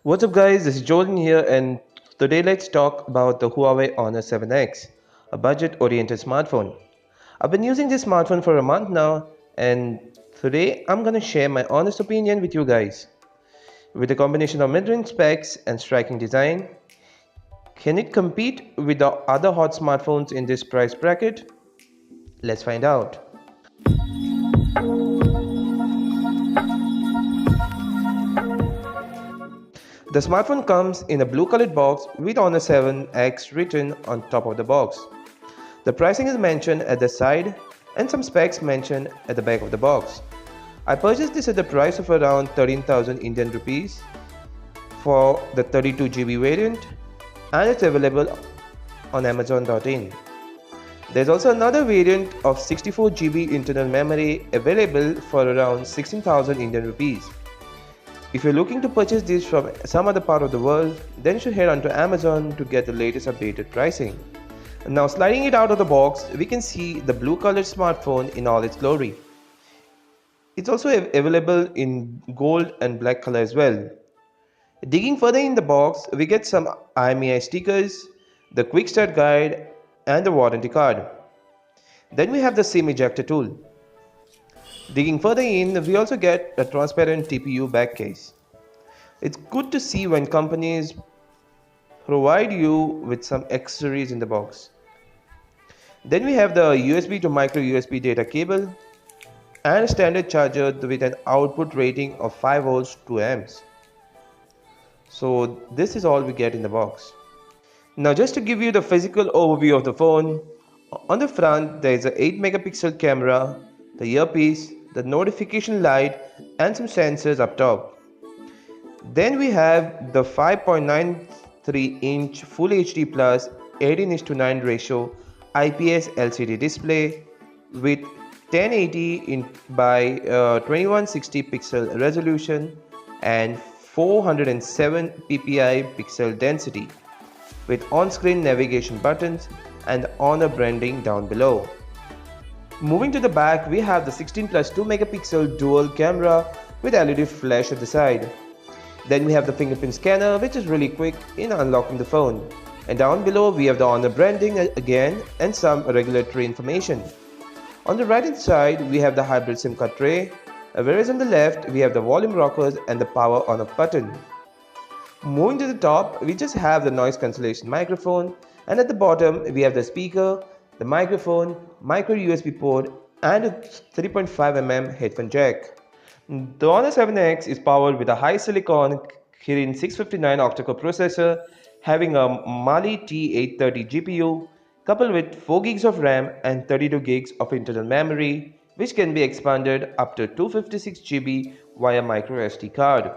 What's up guys, this is Jordan here and today let's talk about the Huawei Honor 7X, a budget-oriented smartphone. I've been using this smartphone for a month now and today I'm gonna share my honest opinion with you guys. With a combination of mid-range specs and striking design, can it compete with the other hot smartphones in this price bracket? Let's find out. The smartphone comes in a blue colored box with Honor 7X written on top of the box. The pricing is mentioned at the side and some specs mentioned at the back of the box. I purchased this at the price of around 13,000 Indian rupees for the 32GB variant and it's available on Amazon.in. There's also another variant of 64GB internal memory available for around 16,000 Indian rupees. If you're looking to purchase this from some other part of the world, then you should head on to Amazon to get the latest updated pricing. Now sliding it out of the box, we can see the blue colored smartphone in all its glory. It's also available in gold and black color as well. Digging further in the box, we get some IMEI stickers, the quick start guide and the warranty card. Then we have the SIM ejector tool. Digging further in, we also get a transparent TPU back case. It's good to see when companies provide you with some accessories in the box. Then we have the USB to micro USB data cable and a standard charger with an output rating of 5 volts 2 amps. So this is all we get in the box. Now just to give you the physical overview of the phone, on the front there is an 8 megapixel camera, the earpiece, the notification light and some sensors up top. Then we have the 5.93-inch Full HD Plus 18:9 ratio IPS LCD display with 1080 by 2160 pixel resolution and 407 ppi pixel density with on-screen navigation buttons and Honor branding down below. Moving to the back, we have the 16 plus 2 megapixel dual camera with LED flash at the side. Then we have the fingerprint scanner, which is really quick in unlocking the phone. And down below we have the Honor branding again and some regulatory information. On the right hand side we have the hybrid SIM card tray, whereas on the left we have the volume rockers and the power on off button. Moving to the top, we just have the noise cancellation microphone, and at the bottom we have the speaker, the microphone, micro USB port and a 3.5mm headphone jack. The Honor 7X is powered with a high-silicon Kirin 659 octa-core processor having a Mali T830 GPU coupled with 4 gigs of RAM and 32 gigs of internal memory, which can be expanded up to 256 GB via micro SD card.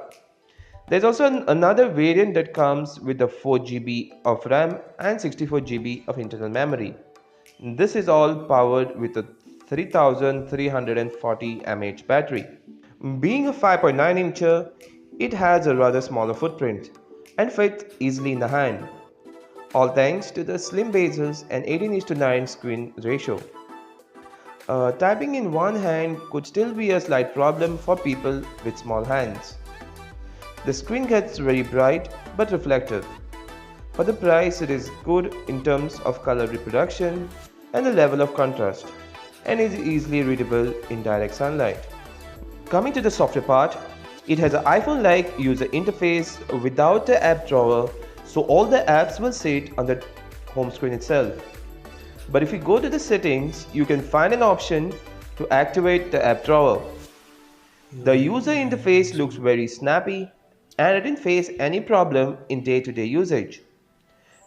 There's also another variant that comes with a 4 GB of RAM and 64 GB of internal memory. This is all powered with a 3340 mAh battery. Being a 5.9 incher, it has a rather smaller footprint and fits easily in the hand, all thanks to the slim bezels and 18:9 screen ratio. Typing in one hand could still be a slight problem for people with small hands. The screen gets very bright but reflective. For the price, it is good in terms of color reproduction and the level of contrast, and is easily readable in direct sunlight. Coming to the software part, it has an iPhone-like user interface without the app drawer, so all the apps will sit on the home screen itself. But if you go to the settings, you can find an option to activate the app drawer. The user interface looks very snappy and I didn't face any problem in day-to-day usage.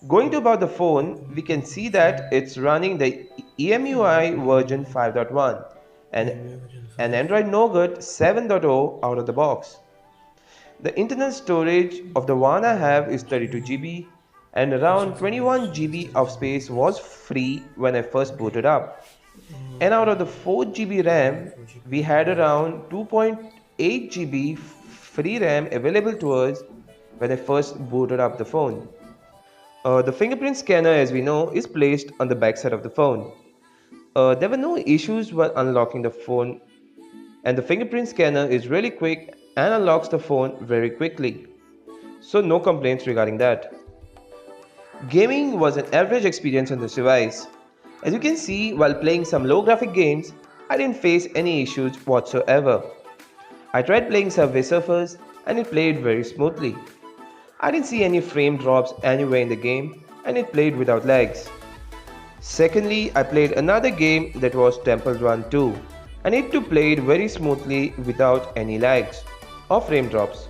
Going to about the phone, we can see that it's running the EMUI version 5.1 and an Android Nougat 7.0 out of the box. The internal storage of the one I have is 32 GB and around 21 GB of space was free when I first booted up. And out of the 4 GB RAM, we had around 2.8 GB free RAM available to us when I first booted up the phone. The fingerprint scanner, as we know, is placed on the back side of the phone. There were no issues while unlocking the phone, and the fingerprint scanner is really quick and unlocks the phone very quickly. so no complaints regarding that. Gaming was an average experience on this device. As you can see, while playing some low graphic games, I didn't face any issues whatsoever. I tried playing Subway Surfers and it played very smoothly. I didn't see any frame drops anywhere in the game and it played without lags. Secondly, I played another game that was Temple Run 2 and it too played very smoothly without any lags or frame drops.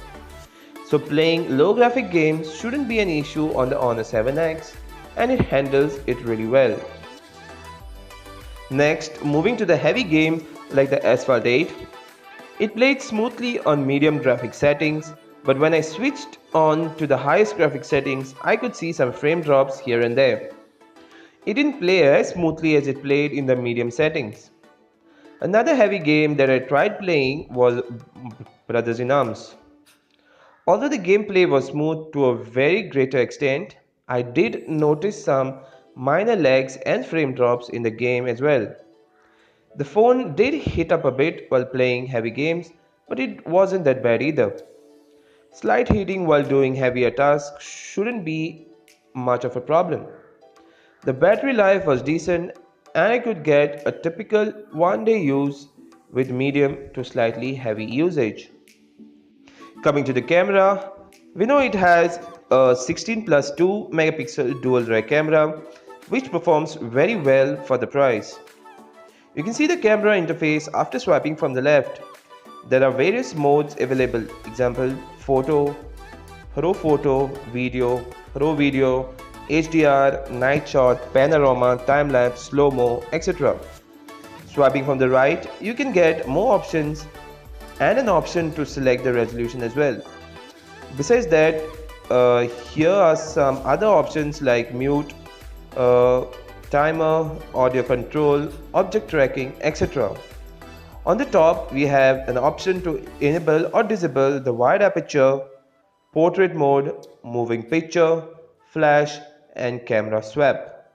So playing low graphic games shouldn't be an issue on the Honor 7X and it handles it really well. Next, moving to the heavy game like the Asphalt 8, it played smoothly on medium graphic settings, but when I switched on to the highest graphic settings, I could see some frame drops here and there. It didn't play as smoothly as it played in the medium settings. Another heavy game that I tried playing was Brothers in Arms. Although the gameplay was smooth to a very greater extent, I did notice some minor lags and frame drops in the game as well. The phone did hit up a bit while playing heavy games, but it wasn't that bad either. Slight heating while doing heavier tasks shouldn't be much of a problem. The battery life was decent and I could get a typical one-day use with medium to slightly heavy usage. Coming to the camera, we know it has a 16 plus 2 megapixel dual rear camera which performs very well for the price. You can see the camera interface after swiping from the left. There are various modes available, example photo, RAW video, HDR, night shot, panorama, time lapse, slow-mo, etc. Swiping from the right, you can get more options and an option to select the resolution as well. Besides that, here are some other options like mute, timer, audio control, object tracking, etc. On the top, we have an option to enable or disable the wide aperture, portrait mode, moving picture, flash, and camera swap.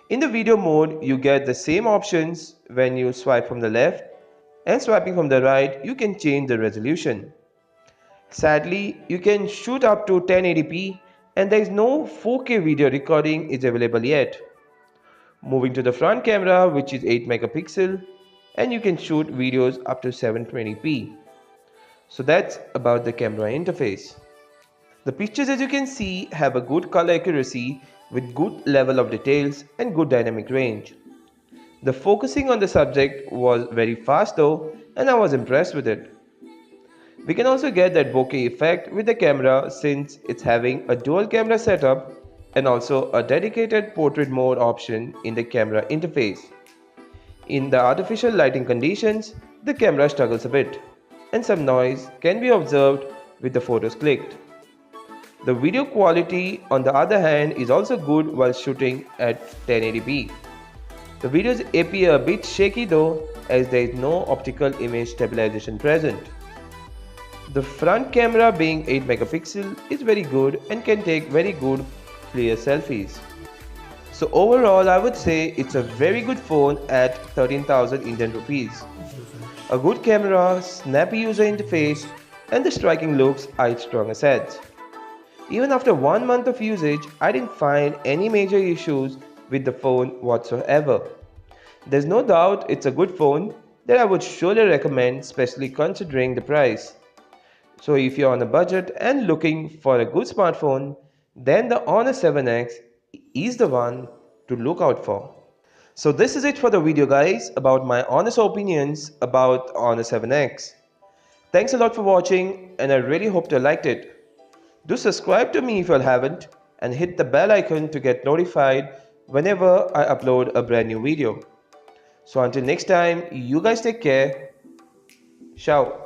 In the video mode, you get the same options when you swipe from the left, and swiping from the right, you can change the resolution. Sadly, you can shoot up to 1080p and there is no 4K video recording is available yet. Moving to the front camera, which is 8 megapixel, and you can shoot videos up to 720p. So that's about the camera interface. The pictures, as you can see, have a good color accuracy with good level of details and good dynamic range. The focusing on the subject was very fast though, and I was impressed with it. We can also get that bokeh effect with the camera since it's having a dual camera setup and also a dedicated portrait mode option in the camera interface. In the artificial lighting conditions, the camera struggles a bit, and some noise can be observed with the photos clicked. The video quality, on the other hand, is also good while shooting at 1080p. The videos appear a bit shaky though, as there is no optical image stabilization present. The front camera, being 8 megapixel, is very good and can take very good clear selfies. So overall, I would say it's a very good phone at 13,000 Indian rupees. A good camera, snappy user interface, and the striking looks are its strong assets. Even after 1 month of usage, I didn't find any major issues with the phone whatsoever. There's no doubt it's a good phone that I would surely recommend, especially considering the price. So if you're on a budget and looking for a good smartphone, then the Honor 7X is the one to look out for. So this is it for the video guys about my honest opinions about Honor 7X. Thanks a lot for watching and I really hope you liked it. Do subscribe to me if you haven't and hit the bell icon to get notified whenever I upload a brand new video. So until next time, you guys take care. Ciao.